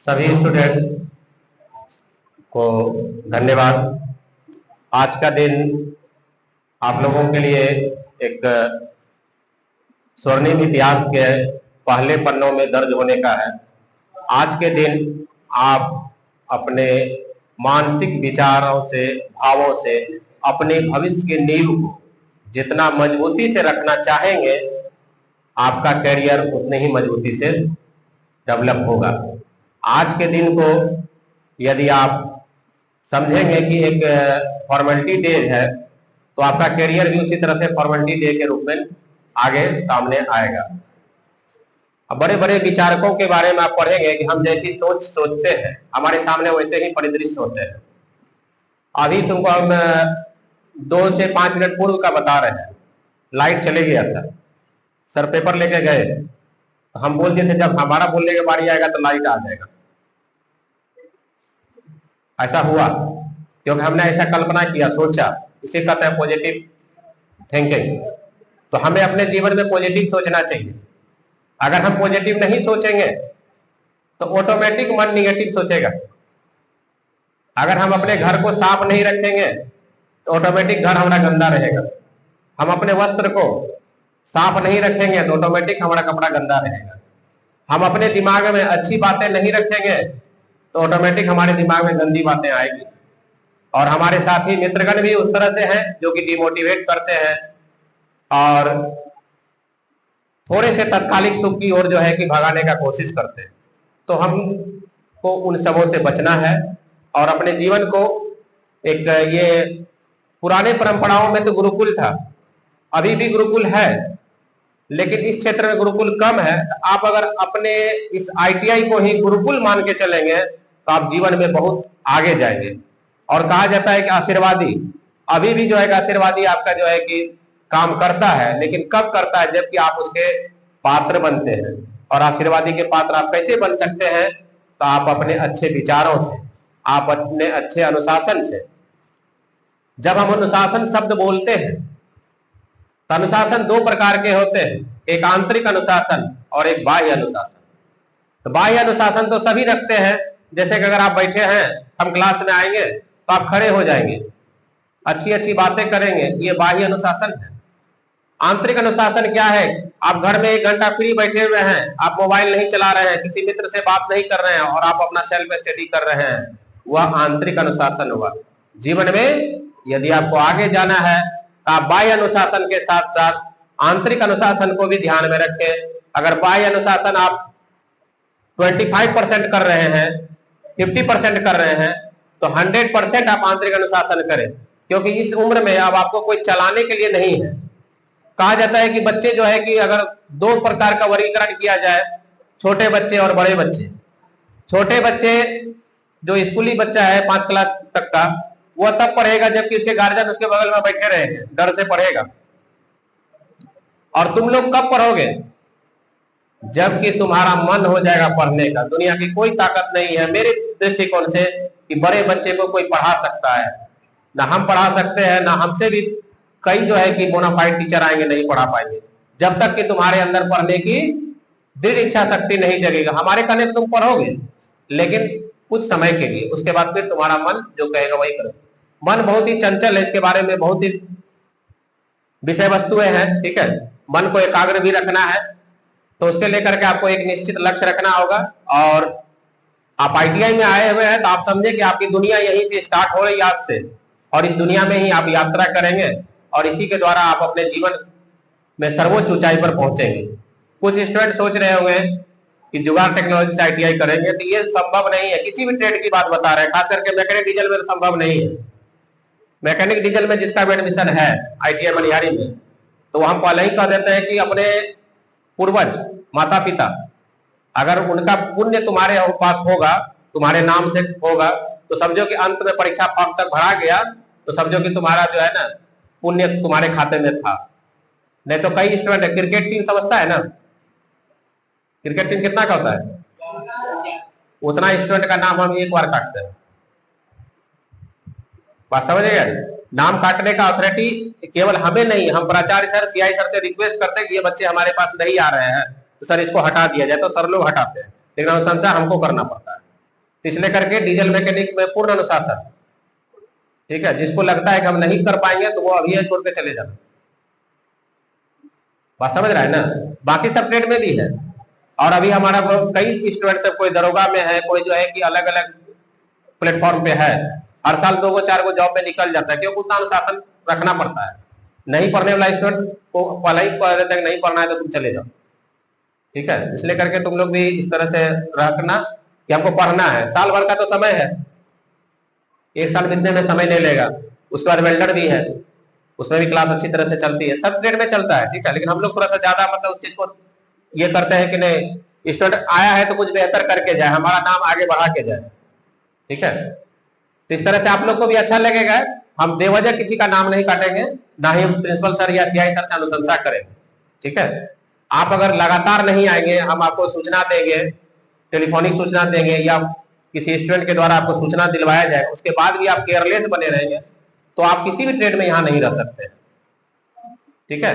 सभी स्टूडेंट्स को धन्यवाद। आज का दिन आप लोगों के लिए एक स्वर्णिम इतिहास के पहले पन्नों में दर्ज होने का है। आज के दिन आप अपने मानसिक विचारों से, भावों से अपने भविष्य की नींव को जितना मजबूती से रखना चाहेंगे, आपका करियर उतनी ही मजबूती से डेवलप होगा। आज के दिन को यदि आप समझेंगे कि एक फॉर्मेलिटी डे है, तो आपका करियर भी उसी तरह से फॉर्मेलिटी डे के रूप में आगे सामने आएगा। अब बड़े बड़े विचारकों के बारे में आप पढ़ेंगे कि हम जैसी सोच सोचते हैं, हमारे सामने वैसे ही परिदृश्य होते हैं। अभी तुमको हम 2 से 5 मिनट पूर्व का बता रहे हैं, लाइट चले गया था, सर पेपर लेके गए, तो हम बोल दिए थे जब हमारा बोलने की बारी आएगा तो लाइट आ जाएगा। ऐसा हुआ क्योंकि हमने ऐसा कल्पना किया, सोचा। इसे कहते हैं पॉजिटिव थिंकिंग। तो हमें अपने जीवन में पॉजिटिव सोचना चाहिए। अगर हम पॉजिटिव नहीं सोचेंगे तो ऑटोमेटिक मन निगेटिव सोचेगा। अगर हम अपने घर को साफ नहीं रखेंगे तो ऑटोमेटिक घर हमारा गंदा रहेगा। हम अपने वस्त्र को साफ नहीं रखेंगे तो ऑटोमेटिक हमारा कपड़ा गंदा रहेगा। हम अपने दिमाग में अच्छी बातें नहीं रखेंगे तो ऑटोमेटिक हमारे दिमाग में गंदी बातें आएगी। और हमारे साथी मित्रगण भी उस तरह से हैं जो कि डिमोटिवेट करते हैं और थोड़े से तत्कालिक सुख की ओर जो है कि भगाने का कोशिश करते हैं। तो हमको उन सबों से बचना है और अपने जीवन को एक, ये पुराने परंपराओं में तो गुरुकुल था, अभी भी गुरुकुल है, लेकिन इस क्षेत्र में गुरुकुल कम है। आप अगर अपने इस ITI को ही गुरुकुल मान के चलेंगे तो आप जीवन में बहुत आगे जाएंगे। और कहा जाता है कि आशीर्वादी, अभी भी जो है आशीर्वादी आपका जो है कि काम करता है, लेकिन कब करता है? जबकि आप उसके पात्र बनते हैं। और आशीर्वादी के पात्र आप कैसे बन सकते हैं? तो आप अपने अच्छे विचारों से, आप अपने अच्छे अनुशासन से। जब हम अनुशासन शब्द बोलते हैं तो अनुशासन 2 प्रकार के होते हैं, एक आंतरिक अनुशासन और एक बाह्य अनुशासन। तो बाह्य अनुशासन तो सभी रखते हैं, जैसे कि अगर आप बैठे हैं, हम क्लास में आएंगे तो आप खड़े हो जाएंगे, अच्छी अच्छी बातें करेंगे, ये बाह्य अनुशासन है। आंतरिक अनुशासन क्या है? आप घर में 1 घंटा फ्री बैठे हुए हैं, आप मोबाइल नहीं चला रहे हैं, किसी मित्र से बात नहीं कर रहे हैं और आप अपना सेल्फ स्टडी कर रहे हैं, वह आंतरिक अनुशासन हुआ। जीवन में यदि आपको आगे जाना है तो आप बाह्य अनुशासन के साथ साथ आंतरिक अनुशासन को भी ध्यान में रखें। अगर बाह्य अनुशासन आप 25% कर रहे हैं, 50% कर रहे हैं, तो 100% आप आंतरिक अनुशासन करें, क्योंकि इस उम्र में अब आपको कोई चलाने के लिए नहीं है। कहा जाता है कि बच्चे जो है कि अगर 2 प्रकार का वर्गीकरण किया जाए, छोटे बच्चे और बड़े बच्चे। छोटे बच्चे जो स्कूली बच्चा है 5 क्लास तक का, वह तब पढ़ेगा जबकि उसके गार्जियन उसके बगल में बैठे रहेंगे, डर से पढ़ेगा। और तुम लोग कब पढ़ोगे? जबकि तुम्हारा मन हो जाएगा पढ़ने का। दुनिया की कोई ताकत नहीं है मेरे दृष्टिकोण से कि बड़े बच्चे को कोई पढ़ा सकता है। ना हम पढ़ा सकते हैं, ना हमसे भी कई जो है कि बोनाफाइड टीचर आएंगे, नहीं पढ़ा पाएंगे जब तक कि तुम्हारे अंदर पढ़ने की दृढ़ इच्छा शक्ति नहीं जगेगा। हमारे कहने पर तुम पढ़ोगे, लेकिन कुछ समय के लिए, उसके बाद फिर तुम्हारा मन जो कहेगा वही करो। मन बहुत ही चंचल है, इसके बारे में बहुत ही विषय वस्तुएं हैं, ठीक है। मन को एकाग्र भी रखना है, तो उसके लेकर के आपको एक निश्चित लक्ष्य रखना होगा। और आप ITI में आए हुए हैं तो आप समझे कि आपकी दुनिया यहीं से स्टार्ट हो रही है आज से, और इस दुनिया में ही आप यात्रा करेंगे और इसी के द्वारा आप अपने जीवन में सर्वोच्च ऊंचाई पर पहुंचेंगे। कुछ स्टूडेंट सोच रहे होंगे कि जुगाड़ टेक्नोलॉजी से ITI करेंगे, तो ये संभव नहीं है। किसी भी ट्रेड की बात बता रहे हैं, खास करके मैकेनिक डीजल में तो संभव नहीं है। मैकेनिक डीजल में जिसका भी एडमिशन है ITI मनिहारी में, तो हम पहले ही कह देते हैं कि अपने पूर्वज, माता पिता, अगर उनका पुण्य तुम्हारे पास होगा, तुम्हारे नाम से होगा, तो समझो कि अंत में परीक्षा फॉर्म तक भरा गया, तो समझो कि तुम्हारा जो है ना पुण्य तुम्हारे खाते में था। नहीं तो कई स्टूडेंट, क्रिकेट टीम समझता है ना, क्रिकेट टीम कितना का होता है, उतना स्टूडेंट का नाम हम एक बार काटते हैं। बात समझिएगा? नाम काटने का अथॉरिटी केवल हमें नहीं, हम प्राचार्य सर, CI सर से रिक्वेस्ट करते हैं कि ये बच्चे हमारे पास नहीं आ रहे हैं तो सर इसको हटा दिया जाए, तो सर लोग हटाते हैं, लेकिन अनुशंसा हमको करना पड़ता है। तो इसलिए करके डीजल मैकेनिक में पूर्ण अनुशासन, ठीक है। जिसको लगता है कि हम नहीं कर पाएंगे तो वो अभी छोड़ के चले जाना। बात समझ रहा है ना। बाकी सब ट्रेड में भी है, और अभी हमारा कई स्टूडेंट सब, कोई दरोगा में है, कोई जो है कि अलग अलग प्लेटफॉर्म पे है, हर साल 2 4 जॉब में निकल जाता है, क्योंकि उतना अनुशासन रखना पड़ता है। नहीं पढ़ने वाला स्टूडेंट को पहले ही कह देता है नहीं पढ़ना है तो तुम चले जाओ, ठीक है। इसलिए करके तुम लोग भी इस तरह से रखना कि हमको पढ़ना है। साल भर का तो समय है, 1 साल बीतने में समय नहीं लेगा। उसके बाद वेल्डर भी है, उसमें भी क्लास अच्छी तरह से चलती है, सब ट्रेड में चलता है, ठीक है। लेकिन हम लोग थोड़ा सा ज्यादा मतलब उस चीज को ये करते हैं कि नहीं, स्टूडेंट आया है तो कुछ बेहतर करके जाए, हमारा नाम आगे बढ़ा के जाए, ठीक है। तो इस तरह से आप लोग को भी अच्छा लगेगा। हम बेवजह किसी का नाम नहीं काटेंगे, ना ही प्रिंसिपल सर या सीआई सर से अनुशंसा करेंगे, ठीक है। आप अगर लगातार नहीं आएंगे, हम आपको सूचना देंगे, टेलीफोनिक सूचना देंगे या किसी स्टूडेंट के द्वारा आपको सूचना दिलवाया जाए, उसके बाद भी आप केयरलेस बने रहेंगे तो आप किसी भी ट्रेड में यहाँ नहीं रह सकते, ठीक है।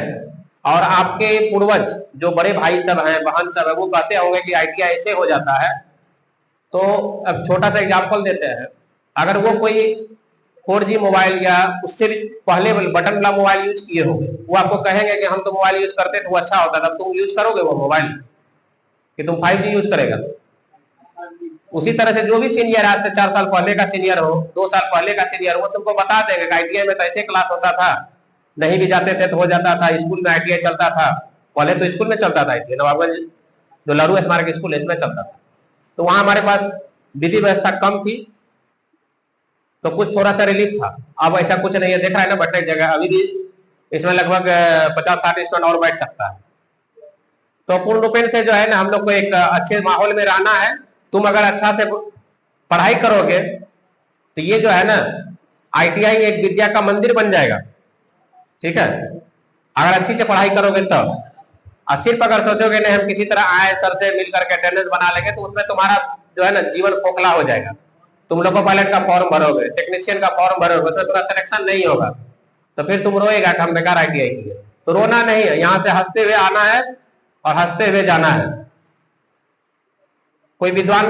और आपके पूर्वज जो बड़े भाई सब हैं, बहन सब है, वो कहते होंगे कि आईटीआई ऐसे हो जाता है। तो अब छोटा सा एग्जाम्पल देते हैं। अगर वो कोई 4G मोबाइल या उससे भी पहले बटन वाला मोबाइल यूज किए होंगे, वो आपको कहेंगे कि हम तो मोबाइल यूज करते थे वो अच्छा होता था, तुम यूज करोगे वो मोबाइल कि तुम 5G यूज करेगा। उसी तरह से जो भी सीनियर आज से 4 साल पहले का सीनियर हो, 2 साल पहले का सीनियर हो, वो तुमको बता देगा कि आईटीआई में तो ऐसे क्लास होता था, नहीं भी जाते थे तो हो जाता था। स्कूल में आईटीआई चलता था, पहले तो स्कूल में चलता था आईटीआई, नवाबगंज जो लारू स्मारक स्कूल है इसमें चलता था। तो वहां हमारे पास विधि व्यवस्था कम थी, तो कुछ थोड़ा सा रिलीफ था। अब ऐसा कुछ नहीं है, देख रहा है ना बैठने की जगह, अभी भी इसमें लगभग 50-60 स्टूडेंट और बैठ सकता है। तो पूर्ण रूपेण से जो है ना, हम लोग को एक अच्छे माहौल में रहना है। तुम अगर अच्छा से पढ़ाई करोगे तो ये जो है ना, आईटीआई एक विद्या का मंदिर बन जाएगा, ठीक है। अगर अच्छी से पढ़ाई करोगे तब। और सिर्फ अगर सोचोगे नहीं हम किसी तरह आए सर से मिल करके अटेंडेंस बना लेंगे, तो उसमें तुम्हारा जो है ना जीवन खोखला हो जाएगा। तुम लोग को पायलट का फॉर्म भरोगे, टेक्नीशियन का फॉर्म भरोगे, तो तुम्हारा सिलेक्शन नहीं होगा, तो फिर तुम रोएगा कि हम बेकार आईटीआई किए। तो रोना नहीं है, यहाँ से हंसते हुए आना है और हंसते हुए जाना है। कोई विद्वान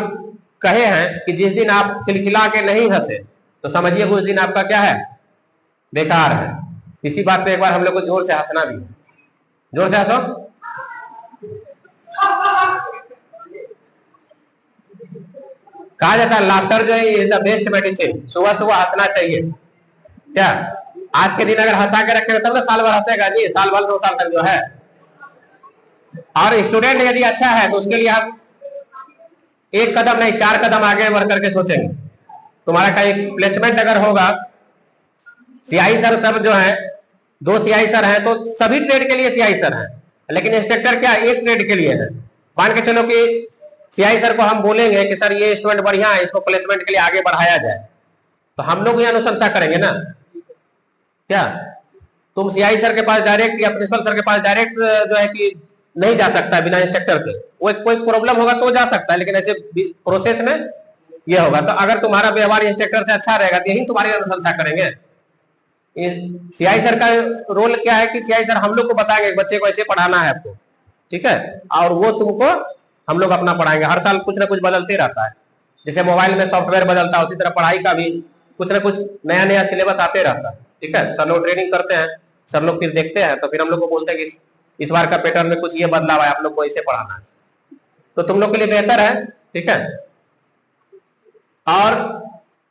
कहे हैं कि जिस दिन आप खिलखिला के नहीं हंसे तो समझिए उस दिन आपका क्या है, बेकार है। इसी बात पे एक बार हम लोग को जोर से हंसना भी है। जोर से हंसो। कहा जाता है लाफ्टर जो है इज द बेस्ट मेडिसिन। सुबह सुबह हंसना चाहिए। क्या आज के दिन अगर हंसा के रखेंगे तब ना साल भर हंसेगा जी, साल भर 2 साल तक जो है। और स्टूडेंट यदि अच्छा है तो उसके लिए हम 1 कदम नहीं 4 कदम आगे बढ़ करके सोचेंगे। तुम्हारा कहीं प्लेसमेंट अगर होगा, सीआई सर सब जो है 2 सीआई सर हैं, तो सभी ट्रेड के लिए सीआई सर हैं, लेकिन इंस्ट्रक्टर क्या एक ट्रेड के लिए है। मान के चलो कि सीआई सर को हम बोलेंगे कि सर ये स्टूडेंट बढ़िया है, इसको प्लेसमेंट के लिए आगे बढ़ाया जाए, तो हम लोग ये अनुशंसा करेंगे ना। क्या तुम सीआई सर के पास डायरेक्ट या प्रिंसिपल सर के पास डायरेक्ट जो है कि नहीं जा सकता बिना इंस्ट्रक्टर के। वो कोई प्रॉब्लम होगा तो जा सकता है, लेकिन ऐसे प्रोसेस में ये होगा। तो अगर तुम्हारा व्यवहार इंस्ट्रक्टर से अच्छा रहेगा तो यही तुम्हारी अनुशंसा करेंगे। सीआई सर का रोल क्या है कि सीआई सर हम लोग को बताएंगे बच्चे को ऐसे पढ़ाना है आपको, ठीक है, और वो तुमको हम लोग अपना पढ़ाएंगे। हर साल कुछ ना कुछ बदलते रहता है, जैसे मोबाइल में सॉफ्टवेयर बदलता है उसी तरह पढ़ाई का भी कुछ ना कुछ नया नया सिलेबस आते रहता है, ठीक है। सर लोग ट्रेनिंग करते हैं, सर लोग फिर देखते हैं, तो फिर हम लोग को बोलते हैं कि इस बार का पैटर्न में कुछ ये बदलाव है, आप लोग को इसे पढ़ाना है, तो तुम लोग के लिए बेहतर है, ठीक है। और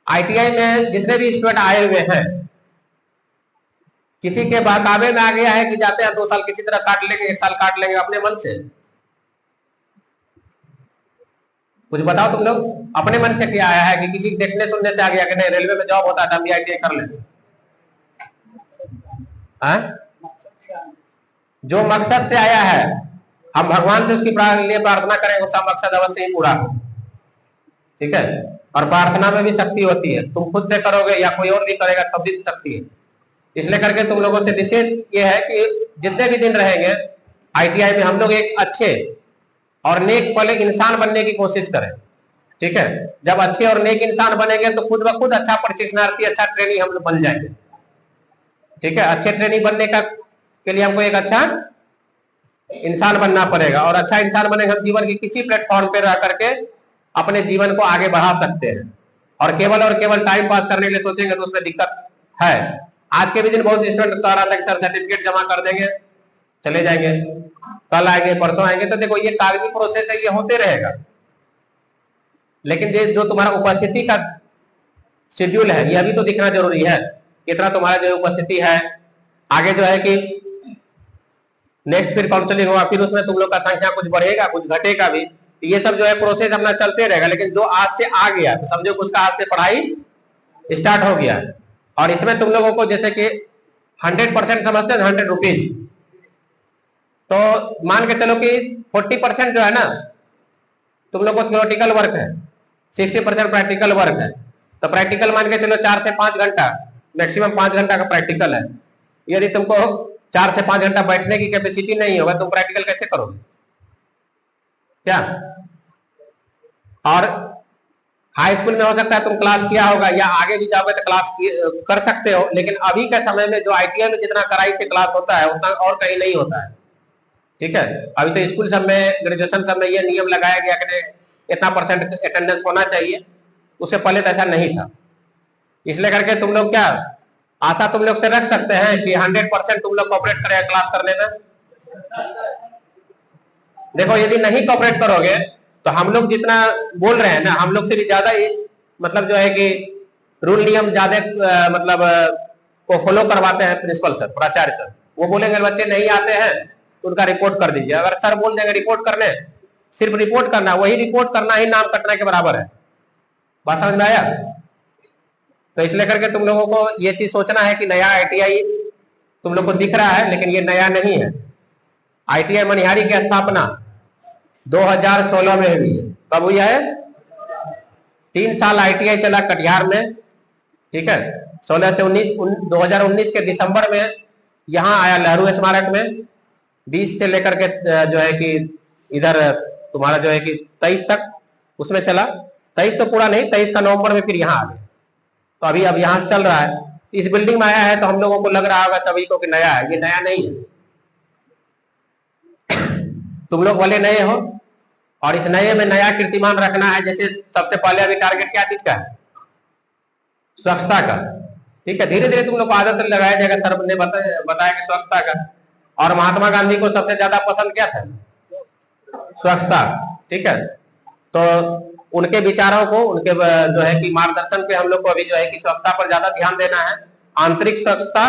आईटीआई में जितने भी स्टूडेंट आए हुए हैं, किसी के बहकावे में आ गया है कि जाते हैं 2 साल किसी तरह काट लेंगे, 1 साल काट लेंगे अपने मन से। कुछ बताओ तुम लोग अपने मन से क्या आया है कि किसी देखने सुनने से आ गया कि नहीं रेलवे में जॉब होता था हम भी आईटीआई कर लेंगे। जो मकसद से आया है हम भगवान से उसकी लिए प्रार्थना करेंगे, उसका मकसद अवश्य ही पूरा हो, ठीक है। और प्रार्थना में भी शक्ति होती है, तुम खुद से करोगे या कोई और भी करेगा तब भी शक्ति है। इसलिए करके तुम लोगों से विशेष ये है कि जितने भी दिन रहेंगे आईटीआई में हम लोग एक अच्छे और नेक पले इंसान बनने की कोशिश करें, ठीक है। जब अच्छे और नेक इंसान बनेंगे तो खुद ब खुद अच्छा प्रशिक्षणार्थी, अच्छा ट्रेनिंग हम लोग बन जाएंगे, ठीक है। अच्छे ट्रेनिंग बनने का के लिए हमको एक अच्छा इंसान बनना पड़ेगा, और अच्छा इंसान बनेंगे हम जीवन के किसी प्लेटफॉर्म पे रह करके अपने जीवन को आगे बढ़ा सकते हैं। और केवल टाइम पास करने के लिए सोचेंगे तो उसमें दिक्कत है। आज के भी दिन बहुत स्टूडेंट कह रहा था कि सर सर्टिफिकेट जमा कर देंगे चले जाएंगे, कल आएंगे परसों आएंगे। तो देखो ये कागजी प्रोसेस है, ये होते रहेगा, लेकिन ये जो तुम्हारा उपस्थिति का शेड्यूल है ये अभी तो दिखना जरूरी है, कितना तुम्हारा जो उपस्थिति है। आगे जो है कि नेक्स्ट फिर काउंसलिंग होगा, फिर उसमें तुम लोग का संख्या कुछ बढ़ेगा कुछ घटेगा भी, तो ये सब जो है प्रोसेस अपना चलते रहेगा। लेकिन जो आज से आ गया तो समझो कि उसका आज से पढ़ाई स्टार्ट हो गया। और इसमें तुम लोगों को जैसे कि 100% समझते हैं 100 रुपीज, तो मान के चलो कि 40% जो है ना तुम लोग को थियोरेटिकल वर्क है, 60% प्रैक्टिकल वर्क है। तो प्रैक्टिकल मान के चलो 4 से 5 घंटा, मैक्सिमम 5 घंटा का प्रैक्टिकल है। यदि तुमको 4 से 5 घंटा बैठने की कैपेसिटी नहीं होगा तुम प्रैक्टिकल कैसे करोगे क्या? और हाई स्कूल में हो सकता है तुम क्लास किया होगा, या आगे भी जाओगे तो क्लास कर सकते हो, लेकिन अभी के समय में जो आईटीआई में जितना कड़ाई से क्लास होता है उतना और कहीं नहीं होता है। ठीक है, अभी तो स्कूल सब में ग्रेजुएशन सब में ये नियम लगाया गया कि इतना % अटेंडेंस होना चाहिए, उससे पहले तो ऐसा नहीं था। इसलिए करके तुम लोग क्या आशा तुम लोग से रख सकते हैं कि 100% तुम लोग कॉपरेट करेगा क्लास करने में? देखो यदि नहीं कॉपरेट करोगे तो हम लोग जितना बोल रहे हैं ना, हम लोग से भी ज्यादा मतलब जो है कि रूल नियम ज्यादा मतलब को फॉलो करवाते हैं प्रिंसिपल सर, प्राचार्य सर। वो बोलेंगे बच्चे नहीं आते हैं तो उनका रिपोर्ट कर दीजिए। अगर सर बोल देंगे रिपोर्ट करने, सिर्फ रिपोर्ट करना, वही रिपोर्ट करना ही नाम कटना के बराबर है। बात समझ में आया? तो इसलिए करके तुम लोगों को ये चीज सोचना है कि नया आईटीआई तुम लोग को दिख रहा है, लेकिन ये नया नहीं है। आईटीआई मनिहारी की स्थापना 2016 में हुई है। कब हुई है? 3 साल आईटीआई चला कटिहार में। ठीक है, 16 से 2019 के दिसंबर में यहाँ आया नेहरू स्मारक में। 20 से लेकर के जो है कि इधर तुम्हारा जो है कि 23 तक उसमें चला। 23 तो पूरा नहीं, 23 का नवंबर में फिर यहाँ आ गए। तो अभी अब यहाँ से चल रहा है, इस बिल्डिंग में आया है। तो हम लोगों को लग रहा होगा सभी को कि नया है, ये नया नहीं है। तुम लोग वाले नए हो और इस नए में नया कीर्तिमान रखना है। जैसे सबसे पहले अभी टारगेट क्या चीज का है? स्वच्छता का। ठीक है, धीरे धीरे तुम लोग को आदत लगाया जाएगा। सर ने बताया कि स्वच्छता का। और महात्मा गांधी को सबसे ज्यादा पसंद क्या था? स्वच्छता। ठीक है, तो उनके विचारों को, उनके जो है कि मार्गदर्शन पे हम लोग को अभी जो है कि स्वच्छता पर ज्यादा ध्यान देना है। आंतरिक स्वच्छता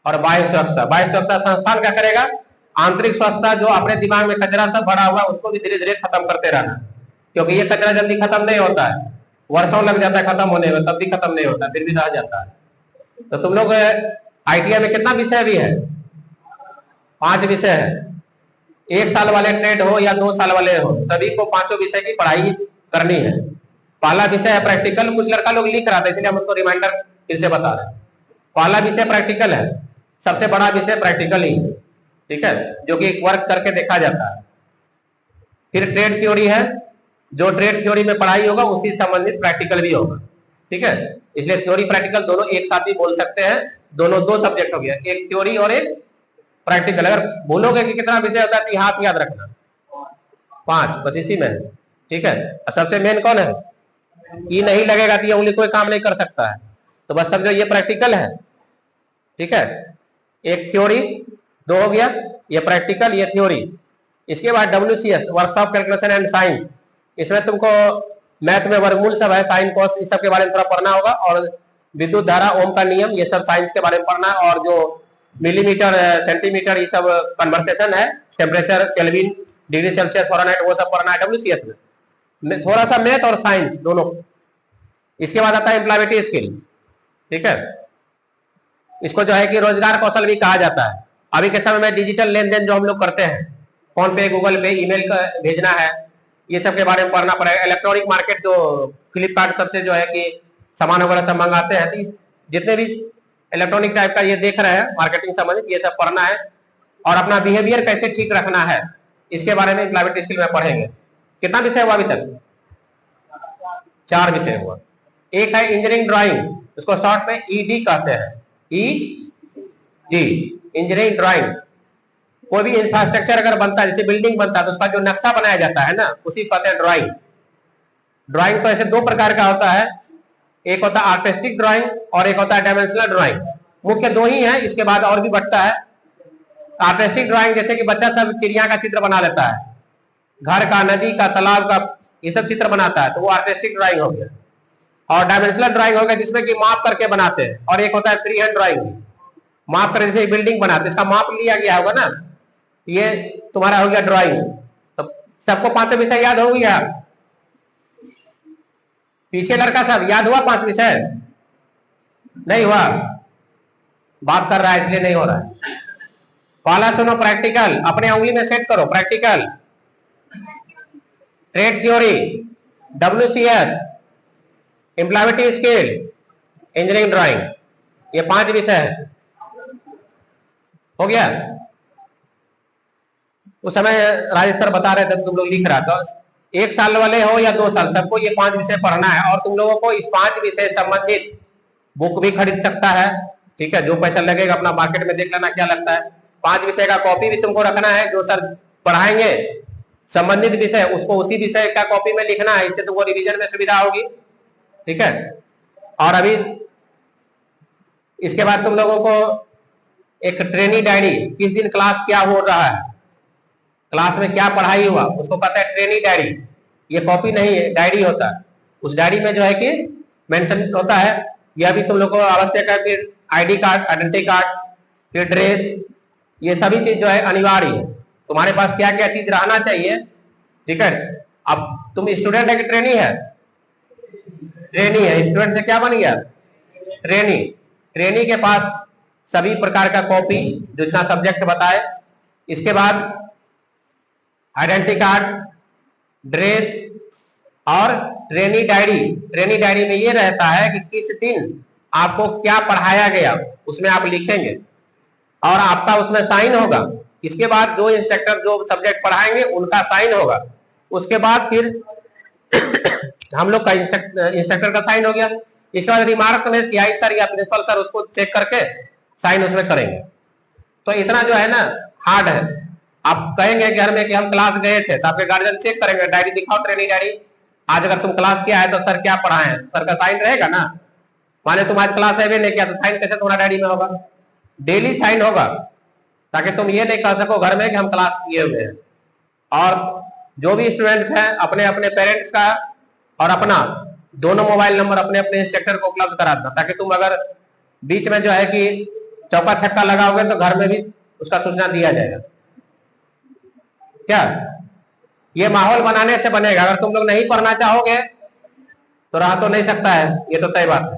और बाह्य स्वच्छता। बाह्य स्वच्छता संस्थान क्या करेगा? आंतरिक स्वच्छता, जो अपने दिमाग में कचरा सब भरा हुआ उसको भी धीरे धीरे खत्म करते रहना, क्योंकि ये कचरा जल्दी खत्म नहीं होता है, वर्षों लग जाता है खत्म होने में, तब भी खत्म नहीं होता, फिर भी रह जाता है। तो तुम लोग आईटीआई में कितना विषय भी है? 5 विषय है। 1 साल वाले ट्रेड हो या 2 साल वाले हो, सभी को 5 विषय की पढ़ाई करनी है। पहला विषय है प्रैक्टिकल। कुछ लड़का लोग लिख रहा था इसलिए हम उसको रिमाइंडर फिर से बता रहे हैं। पहला विषय प्रैक्टिकल है, सबसे बड़ा विषय प्रैक्टिकल ही है। ठीक है, जो कि वर्क करके देखा जाता है। फिर ट्रेड थ्योरी है, जो ट्रेड थ्योरी में पढ़ाई होगा उसी संबंधित प्रैक्टिकल भी होगा। ठीक है, इसलिए थ्योरी प्रैक्टिकल दोनों एक साथ भी बोल सकते हैं। दोनों 2 सब्जेक्ट हो गया, एक थ्योरी और एक प्रैक्टिकल। अगर बोलोगे कि कितना विषय होता है तो हाथ याद रखना, 5, बस इसी में है। ठीक है, सबसे मेन कौन है? ई नहीं लगेगा तो ये उंगली कोई काम नहीं कर सकता है। तो बस समझो ये प्रैक्टिकल है। ठीक है, एक थ्योरी 2 हो गया, ये प्रैक्टिकल ये थ्योरी। इसके बाद WCS, workshop calculation and science. इसमें तुमको मैथ में वर्गमूल सब है, साइन कॉस इस सब के बारे में थोड़ा पढ़ना होगा। और विद्युत धारा, ओम का नियम, ये सब साइंस के बारे में पढ़ना। और जो मिलीमीटर सेंटीमीटर ये सब कन्वर्सेशन है, temperature kelvin degree Celsius Fahrenheit, वो सब पढ़ना है WCS में। थोड़ा सा मैथ और साइंस दोनों। इसके बाद आता है एम्प्लॉयबिलिटी स्किल। ठीक है, इसको जो है कि रोजगार कौशल भी कहा जाता है। अभी के समय में डिजिटल लेन देन जो हम लोग करते हैं, फोन पे, गूगल पे, ईमेल का भेजना है, ये सब के बारे में पढ़ना पड़ेगा। इलेक्ट्रॉनिक मार्केट, जो फ्लिपकार्ट सबसे जो है कि सामान वगैरह सब मंगाते हैं, तो जितने भी इलेक्ट्रॉनिक टाइप का ये देख रहे हैं मार्केटिंग संबंधित, ये सब पढ़ना है। और अपना बिहेवियर कैसे ठीक रखना है, इसके बारे में एम्प्लॉयबिलिटी स्किल में पढ़ेंगे। कितना विषय हुआ अभी तक? 4 विषय हुआ। एक है इंजीनियरिंग ड्राइंग, उसको शॉर्ट में ED कहते हैं। ED, engineering drawing. कोई भी इंफ्रास्ट्रक्चर अगर बनता है, जैसे बिल्डिंग बनता है, तो उसका जो नक्शा बनाया जाता है ना, उसी को कहते हैं ड्राइंग। ड्राइंग तो ऐसे दो प्रकार का होता है, एक होता है आर्टिस्टिक ड्राइंग और एक होता है डायमेंशनल ड्राइंग। मुख्य दो ही है, इसके बाद और भी बढ़ता है। आर्टिस्टिक ड्राइंग जैसे कि बच्चा सब चिड़िया का चित्र बना लेता है, घर का, नदी का, तालाब का, ये सब चित्र बनाता है, तो वो आर्टिस्टिक ड्राइंग हो गया। और डायमेंशनल ड्राइंग हो गया जिसमें कि माप करके बनाते हैं। और एक होता है फ्री हैंड ड्राइंग, माप कर जैसे बिल्डिंग बनाते हैं, इसका माप लिया गया होगा ना, ये तुम्हारा हो गया ड्राइंग। तो सबको पांचों विषय याद हो गया? पीछे लड़का सब याद हुआ? पांच विषय नहीं हुआ? बात कर रहा है इसलिए नहीं हो रहा है। पहला सुनो प्रैक्टिकल, अपने उंगली में सेट करो। Practical, trade theory, WCS, employability skill, engineering drawing, ये पांच विषय है। हो गया? उस समय राजेश सर बता रहे थे, तुम लोग लिख रहा था, 1 साल वाले हो या 2 साल, सबको ये 5 विषय पढ़ना है। और तुम लोगों को इस 5 विषय संबंधित बुक भी खरीद सकता है, ठीक है? जो पैसा लगेगा अपना मार्केट में देख लेना क्या लगता है। 5 विषय का कॉपी भी तुमको रखना है, जो सर पढ़ाएंगे संबंधित विषय, उसको उसी विषय का कॉपी में लिखना है, इससे तुमको रिवीजन में सुविधा होगी, ठीक है? और अभी इसके बाद तुम लोगों को एक ट्रेनिंग डायरी, किस दिन क्लास क्या हो रहा है, क्लास में क्या पढ़ाई हुआ, उसको कहते हैं ट्रेनिंग डायरी। ये कॉपी नहीं है, डायरी होता है। उस डायरी में जो है कि मेंशन होता है, यह भी तुम लोग को आवश्यक है। फिर आईडी कार्ड, आइडेंटिटी कार्ड, फिर ड्रेस, ये सभी चीज जो है अनिवार्य है। तुम्हारे पास क्या क्या चीज रहना चाहिए, ठीक है? अब तुम स्टूडेंट है कि ट्रेनी है? ट्रेनी है। स्टूडेंट से क्या बन गया? ट्रेनी। ट्रेनी के पास सभी प्रकार का कॉपी, जो इतना सब्जेक्ट बताए, इसके बाद आइडेंटिटी कार्ड, ड्रेस और ट्रेनी डायरी। ट्रेनी डायरी में ये रहता है कि किस दिन आपको क्या पढ़ाया गया, उसमें आप लिखेंगे और आपका उसमें साइन होगा। इसके बाद जो इंस्ट्रक्टर जो सब्जेक्ट पढ़ाएंगे उनका साइन होगा। उसके बाद फिर हम लोग का इंस्ट्रक्टर का साइन हो गया। इसके बाद रिमार्क्स में सीआई सर या प्रिंसिपल सर उसको चेक करके साइन उसमें करेंगे। तो इतना जो है ना हार्ड है। आप कहेंगे घर में कि हम क्लास गए थे, तो आपके गार्जियन चेक करेंगे, डायरी दिखाओ, ट्रेनिंग डायरी, आज अगर तुम क्लास किया है तो सर क्या पढ़ाए हैं, सर का साइन रहेगा ना। माने तुम आज क्लास है नहीं किया तो साइन कैसे तुम्हारा डायरी में होगा? डेली साइन होगा, ताकि तुम ये नहीं कह सको घर में कि हम क्लास किए हुए हैं। और जो भी स्टूडेंट्स हैं अपने अपने पेरेंट्स का और अपना दोनों मोबाइल नंबर अपने अपने इंस्ट्रक्टर को उपलब्ध करा देना, ताकि तुम अगर बीच में जो है कि चौका छक्का लगाओगे तो घर में भी उसका सूचना दिया जाएगा। क्या ये माहौल बनाने से बनेगा? अगर तुम लोग नहीं पढ़ना चाहोगे तो रह तो नहीं सकता है, ये तो तय बात है।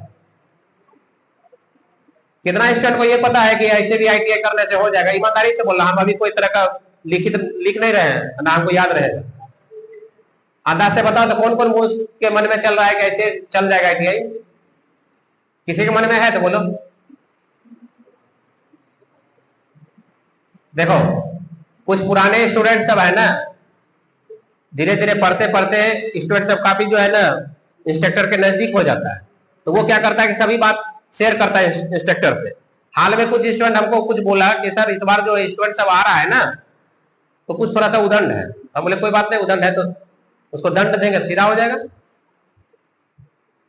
कितना स्टूडेंट को ये पता है कि ऐसे भी ITI करने से हो जाएगा? ईमानदारी से बोलना, हम अभी कोई तरह का लिख नहीं रहे हैं ना, हमको याद रहेगा। अंदाज से बताओ तो कौन कौन के मन में चल रहा है कि ऐसे चल जाएगा ITI? किसी के मन में है तो बोलो। देखो कुछ पुराने स्टूडेंट सब है ना, धीरे धीरे पढ़ते पढ़ते स्टूडेंट सब काफी जो है ना इंस्ट्रक्टर के नजदीक हो जाता है, तो वो क्या करता है कि सभी बात शेयर करता है इंस्ट्रक्टर से। हाल में कुछ स्टूडेंट हमको कुछ बोला कि सर इस बार जो स्टूडेंट सब आ रहा है ना तो कुछ थोड़ा सा उदंड है। हम बोले कोई बात नहीं, उदंड है तो उसको दंड देंगे, सीधा हो जाएगा।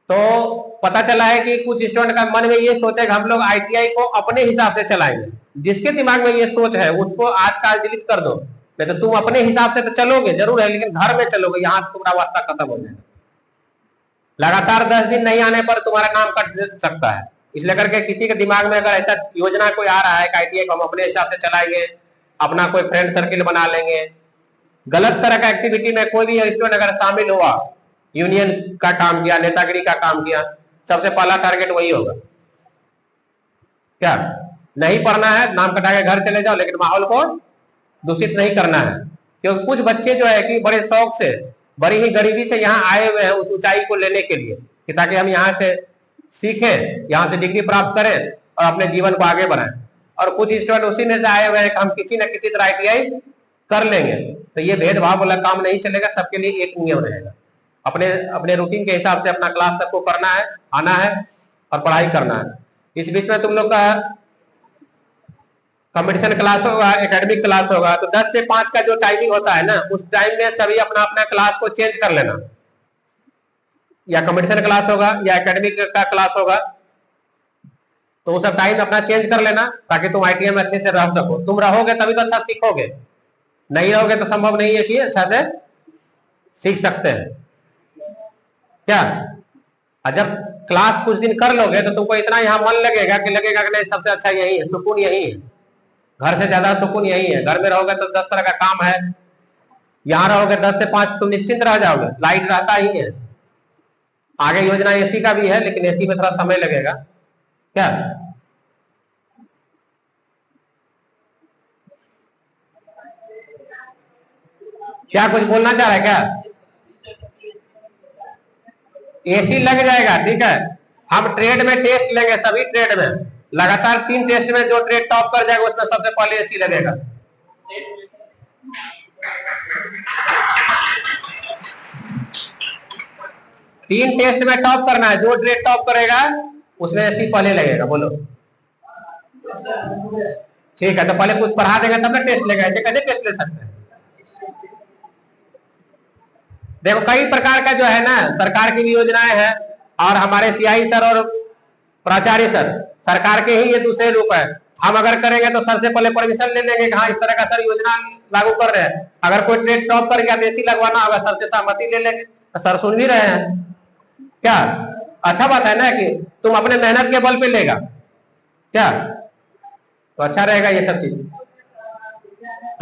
तो पता चला है कि कुछ स्टूडेंट का मन में ये सोचे कि हम लोग ITI को अपने हिसाब से चलाएंगे। जिसके दिमाग में ये सोच है उसको आज का डिलीट कर दो, नहीं तो तुम अपने हिसाब से तो चलोगे जरूर है, लेकिन घर में चलोगे, यहाँ से तुम्हारा वास्ता खत्म हो जाएगा। लगातार 10 दिन नहीं आने पर तुम्हारा नाम कट सकता है। इसलिए करके किसी के दिमाग में अगर ऐसा योजना कोई आ रहा है कि ITI को हम अपने हिसाब से चलाएंगे, अपना कोई फ्रेंड सर्किल बना लेंगे, गलत तरह का एक्टिविटी में कोई भी स्टूडेंट अगर शामिल हुआ, यूनियन का काम किया, नेतागिरी का काम किया, सबसे पहला टारगेट वही होगा। क्या नहीं पढ़ना है, नाम कटा के घर चले जाओ, लेकिन माहौल को दूषित नहीं करना है। क्योंकि कुछ बच्चे जो है कि बड़े शौक से, बड़ी ही गरीबी से यहाँ आए हुए हैं उस ऊंचाई को लेने के लिए, कि ताकि हम यहाँ से सीखें, यहाँ से डिग्री प्राप्त करें और अपने जीवन को आगे बढ़ाएं। और कुछ स्टूडेंट उसी में से आए हुए हैं कि हम किसी न किसी तरह ITI कर लेंगे। तो ये भेदभाव वाला काम नहीं चलेगा, सबके लिए एक नियम रहेगा। अपने अपने रूटीन के हिसाब से अपना क्लास सबको करना है, आना है और पढ़ाई करना है। इस बीच में तुम लोग का कंपटीशन क्लास होगा, एकेडमिक क्लास होगा, तो 10 से 5 का जो टाइमिंग होता है ना, उस टाइम में सभी अपना अपना क्लास को चेंज कर लेना। या कंपटीशन क्लास होगा या एकेडमिक का क्लास होगा, तो वो सब टाइम अपना चेंज कर लेना ताकि तुम आईटीआई में अच्छे से रह सको। तुम रहोगे तभी तो अच्छा सीखोगे, नहीं रहोगे तो संभव नहीं है कि अच्छा से सीख सकते हैं क्या। और जब क्लास कुछ दिन कर लोगे तो तुमको इतना यहाँ मन लगेगा कि नहीं सबसे अच्छा यही है, सुकून यही है, घर से ज्यादा सुकून यही है। घर में रहोगे तो 10 तरह का काम है, यहाँ रहोगे 10 से 5 तुम निश्चिंत रह जाओगे, लाइट रहता ही है। आगे योजना एसी का भी है लेकिन एसी में थोड़ा समय लगेगा क्या। क्या कुछ बोलना चाह रहा है क्या? एसी लग जाएगा, ठीक है। हम ट्रेड में टेस्ट लेंगे, सभी ट्रेड में लगातार 3 टेस्ट में जो ट्रेड टॉप कर जाएगा उसमें सबसे पहले एसी लगेगा। तीन टेस्ट में टॉप करना है, जो ट्रेड टॉप करेगा उसमें एसी पहले लगेगा। बोलो ठीक है, तो पहले कुछ पढ़ा देंगे तब ना टेस्ट लेगा, ऐसे कैसे टेस्ट ले सकते हैं। देखो कई प्रकार का जो है ना सरकार की भी योजनाएं हैं, और हमारे सीआई सर और प्राचार्य सर सरकार के ही ये दूसरे रूप है। हम अगर करेंगे तो सर से पहले परमिशन ले लेंगे कि हाँ इस तरह का सर योजना लागू कर रहे हैं। अगर कोई ट्रेड टॉप कर गया तो एसी लगवाना होगा, सर से सहमति ले लेंगे। तो सर सुन भी रहे हैं क्या, अच्छा बात है ना कि तुम अपने मेहनत के बल पे लेगा क्या, तो अच्छा रहेगा ये सब चीज।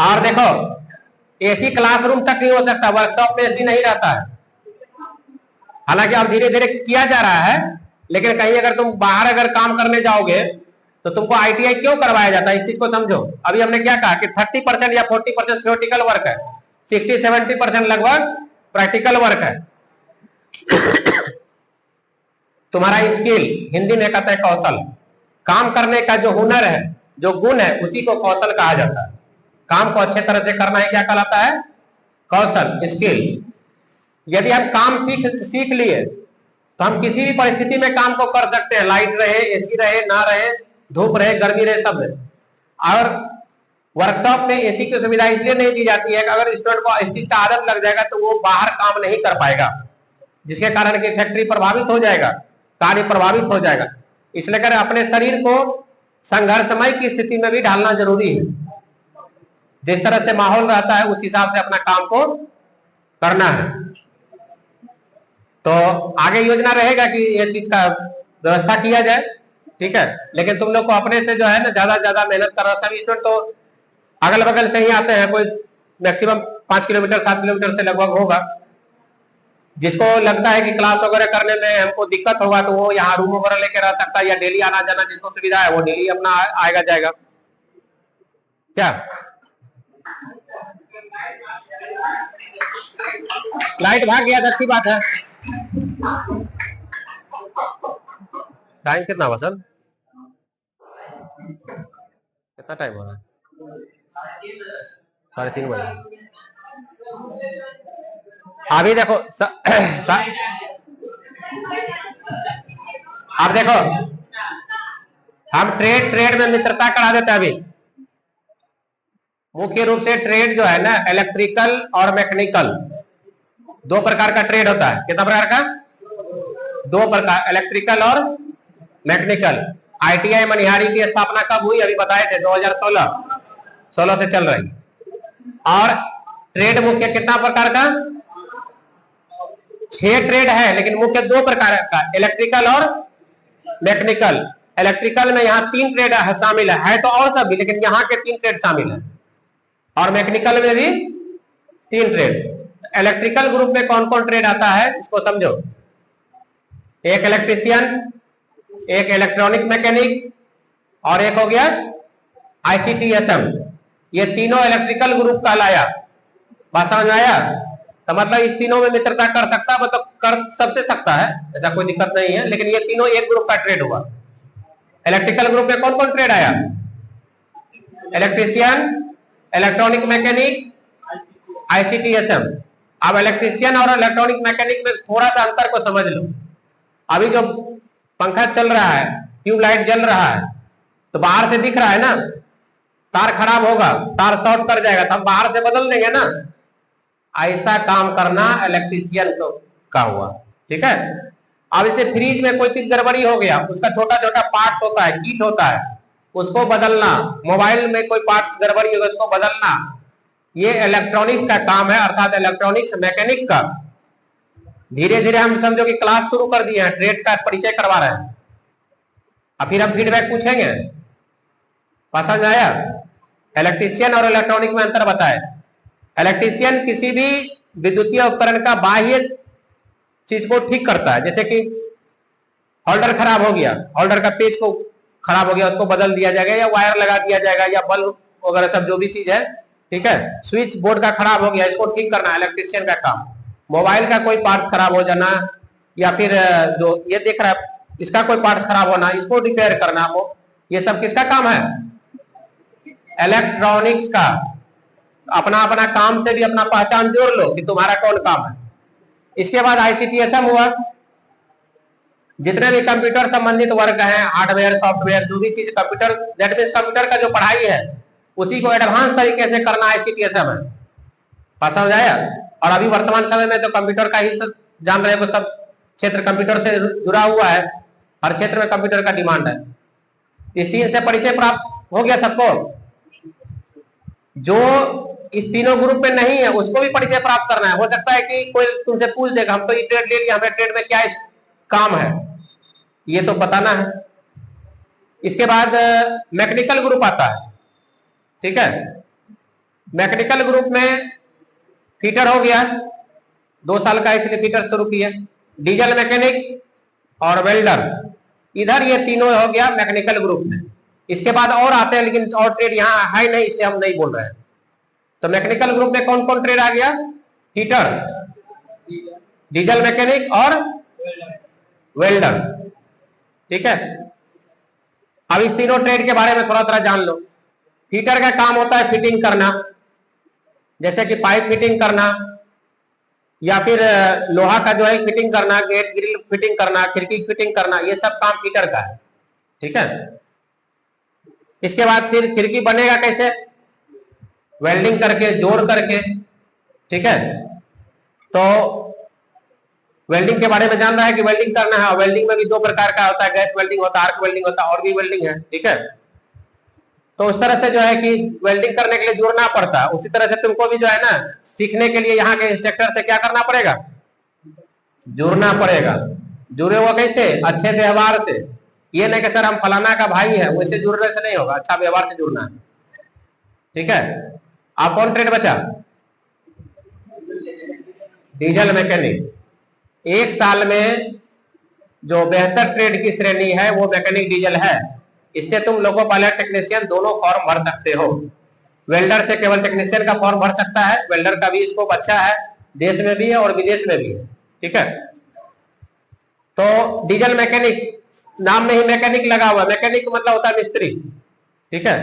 और देखो एसी क्लासरूम तक नहीं हो सकता, वर्कशॉप में एसी नहीं रहता है। हालांकि अब धीरे धीरे किया जा रहा है, लेकिन कहीं अगर तुम बाहर अगर काम करने जाओगे तो तुमको आईटीआई क्यों करवाया जाता है, इस चीज को समझो। अभी हमने क्या कहा कि 30% या 40% थ्योरेटिकल वर्क है, 60-70% लगभग प्रैक्टिकल वर्क है। तुम्हारा स्किल, हिंदी में कहते हैं कौशल, काम करने का जो हुनर है, जो गुण है, उसी को कौशल कहा जाता है। काम को अच्छे तरह से करना है क्या कहलाता है, कौशल, स्किल। यदि हम काम सीख लिए तो हम किसी भी परिस्थिति में काम को कर सकते हैं, लाइट रहे, एसी रहे, ना रहे, धूप रहे, गर्मी रहे, सब रहे। और वर्कशॉप में एसी की सुविधा इसलिए नहीं दी जाती है कि अगर स्टूडेंट को इस चीज का आदत लग जाएगा तो वो बाहर काम नहीं कर पाएगा, जिसके कारण की फैक्ट्री प्रभावित हो जाएगा, कार्य प्रभावित हो जाएगा। इसलिए कर अपने शरीर को संघर्षमय की स्थिति में भी ढालना जरूरी है। जिस तरह से माहौल रहता है उस हिसाब से अपना काम को करना है। तो आगे योजना रहेगा कि ये चीज का व्यवस्था किया जाए, ठीक है। लेकिन तुम लोग को अपने से जो है ना ज्यादा मेहनत कर रहा, सभी स्टूडेंट तो अगल बगल से ही आते हैं, कोई मैक्सिमम 5 किलोमीटर 7 किलोमीटर से लगभग होगा। जिसको लगता है कि क्लास वगैरह करने में हमको दिक्कत होगा तो वो यहाँ रूम वगैरह लेके रह सकता है, या डेली आना जाना जिसको सुविधा है वो डेली अपना आएगा जाएगा क्या। लाइट भाग गया तो अच्छी बात है। टाइम कितना हुआ सर, कितना टाइम हो रहा है, 3:30 बजे। अभी देखो अब देखो हम ट्रेड में मित्रता करा देते हैं। अभी मुख्य रूप से ट्रेड जो है ना इलेक्ट्रिकल और मैकेनिकल, 2 प्रकार का ट्रेड होता है। कितना प्रकार का, 2 प्रकार, इलेक्ट्रिकल और मैकेनिकल। आईटीआई मनिहारी की स्थापना कब हुई, अभी बताए थे 2016 से चल रही। और ट्रेड मुख्य कितना प्रकार का, 6 ट्रेड है, लेकिन मुख्य 2 प्रकार का, इलेक्ट्रिकल और मैकेनिकल। इलेक्ट्रिकल में यहाँ 3 ट्रेड शामिल है तो और सब भी, लेकिन यहाँ के 3 ट्रेड शामिल है। और मैकेनिकल में भी 3 ट्रेड। इलेक्ट्रिकल ग्रुप में कौन कौन ट्रेड आता है इसको समझो, एक इलेक्ट्रीशियन, एक इलेक्ट्रॉनिक मैकेनिक, और एक हो गया आईसीटीएसएम। ये तीनों इलेक्ट्रिकल ग्रुप कहलाया। बात समझ में आया? तो मतलब इस तीनों में मित्रता कर सकता है, मतलब कर सबसे सकता है, ऐसा कोई दिक्कत नहीं है। लेकिन ये तीनों एक ग्रुप का ट्रेड हुआ। इलेक्ट्रिकल ग्रुप में कौन कौन ट्रेड आया, इलेक्ट्रीशियन, इलेक्ट्रॉनिक मैकेनिक, आईसीटीएसएम। अब इलेक्ट्रीशियन और इलेक्ट्रॉनिक मैकेनिक में थोड़ा सा अंतर को समझ लो। अभी जो पंखा चल रहा है, ट्यूबलाइट जल रहा है, तो बाहर से दिख रहा है ना, तार खराब होगा, तार शॉर्ट कर जाएगा, तो हम बाहर से बदल देंगे ना। ऐसा काम करना इलेक्ट्रीशियन का हुआ, ठीक है। अब इसे फ्रीज में कोई चीज गड़बड़ी हो गया, उसका छोटा छोटा पार्ट्स होता है, कीट होता है, उसको बदलना, मोबाइल में कोई पार्ट्स गड़बड़ी होगा उसको बदलना, ये इलेक्ट्रॉनिक्स का काम है, अर्थात इलेक्ट्रॉनिक्स मैकेनिक का। धीरे धीरे हम समझो कि क्लास शुरू कर दिए हैं, ट्रेड का परिचय करवा रहे हैं। अब फिर हम फीडबैक पूछेंगे, समझ आया? इलेक्ट्रीशियन और इलेक्ट्रॉनिक में अंतर बताए। इलेक्ट्रीशियन किसी भी विद्युतीय उपकरण का बाह्य चीज को ठीक करता है, जैसे कि होल्डर खराब हो गया, होल्डर का पेज को खराब हो गया, उसको बदल दिया जाएगा या वायर लगा दिया जाएगा या बल्ब वगैरह सब जो भी चीज है, ठीक है। स्विच बोर्ड का खराब हो गया, इसको ठीक करना इलेक्ट्रीशियन का काम। मोबाइल का कोई पार्ट खराब हो जाना या फिर जो ये देख रहा है इसका कोई पार्ट खराब होना, इसको रिपेयर करना, वो ये सब किसका काम है? इलेक्ट्रॉनिक्स का। अपना अपना काम से भी अपना पहचान जोड़ लो कि तुम्हारा कौन काम है। इसके बाद ICTSM हुआ, जितने भी कंप्यूटर संबंधित वर्ग हैं, हार्डवेयर सॉफ्टवेयर जो भी चीज कंप्यूटर, दैट मींस कंप्यूटर का जो पढ़ाई है उसी को एडवांस तरीके से करना ICTSM है। समझ आया? और अभी वर्तमान समय में तो कंप्यूटर का ही सब जान रहे हो, सब क्षेत्र कंप्यूटर से जुड़ा हुआ है, हर क्षेत्र में कंप्यूटर का डिमांड है। इस तीन से परिचय प्राप्त हो गया सबको। जो इस तीनों ग्रुप में नहीं है उसको भी परिचय प्राप्त करना है। हो सकता है कि कोई तुमसे पूछ देगा, हम तो ये ट्रेड ले लिया, हमें ट्रेड में क्या काम है, ये तो बताना है। इसके बाद मैकेनिकल ग्रुप आता है, ठीक है। मैकेनिकल ग्रुप में फीटर हो गया, 2 साल का इसलिए फीटर शुरू किया, डीजल मैकेनिक और वेल्डर, इधर ये तीनों हो गया मैकेनिकल ग्रुप में। इसके बाद और आते हैं, लेकिन और ट्रेड यहाँ है नहीं इसलिए हम नहीं बोल रहे हैं। तो मैकेनिकल ग्रुप में कौन कौन ट्रेड आ गया? हीटर, डीजल मैकेनिक और वेल्डर, ठीक है। अब इस तीनों ट्रेड के बारे में थोड़ा थोड़ा जान लो। हीटर का काम होता है फिटिंग करना, जैसे कि पाइप फिटिंग करना या फिर लोहा का जो है फिटिंग करना, गेट ग्रिल फिटिंग करना, खिड़की फिटिंग करना, ये सब काम हीटर का है, ठीक है। इसके बाद फिर खिड़की बनेगा कैसे? वेल्डिंग करके, जोड़ करके, ठीक है। तो वेल्डिंग के बारे में जान रहा है कि वेल्डिंग करना है। वेल्डिंग में भी 2 प्रकार का होता है, गैस वेल्डिंग होता है, आर्क वेल्डिंग होता है, और भी वेल्डिंग है, ठीक है। तो उस तरह से जो है कि वेल्डिंग करने के लिए जुड़ना पड़ता है। उसी तरह से तुमको भी जो है ना सीखने के लिए यहाँ के इंस्ट्रक्टर से क्या करना पड़ेगा? जुड़ना पड़ेगा। जुड़े हुआ कैसे? अच्छे व्यवहार से। ये नहीं कि सर हम फलाना का भाई है, वैसे जुड़ने से नहीं होगा, अच्छा व्यवहार से जुड़ना है, ठीक है। आप कौन ट्रेड बचा? Diesel mechanic. 1 साल में जो बेहतर ट्रेड की श्रेणी है वो मैकेनिक डीजल है। इससे तुम लोको पायलट टेक्नीशियन दोनों फॉर्म भर सकते हो। वेल्डर से केवल टेक्नीशियन का फॉर्म भर सकता है, वेल्डर का भी स्कोप अच्छा है, देश में भी है और विदेश में भी है, ठीक है। तो डीजल मैकेनिक, नाम में ही मैकेनिक लगा हुआ, मैकेनिक मतलब होता है मिस्त्री, ठीक है।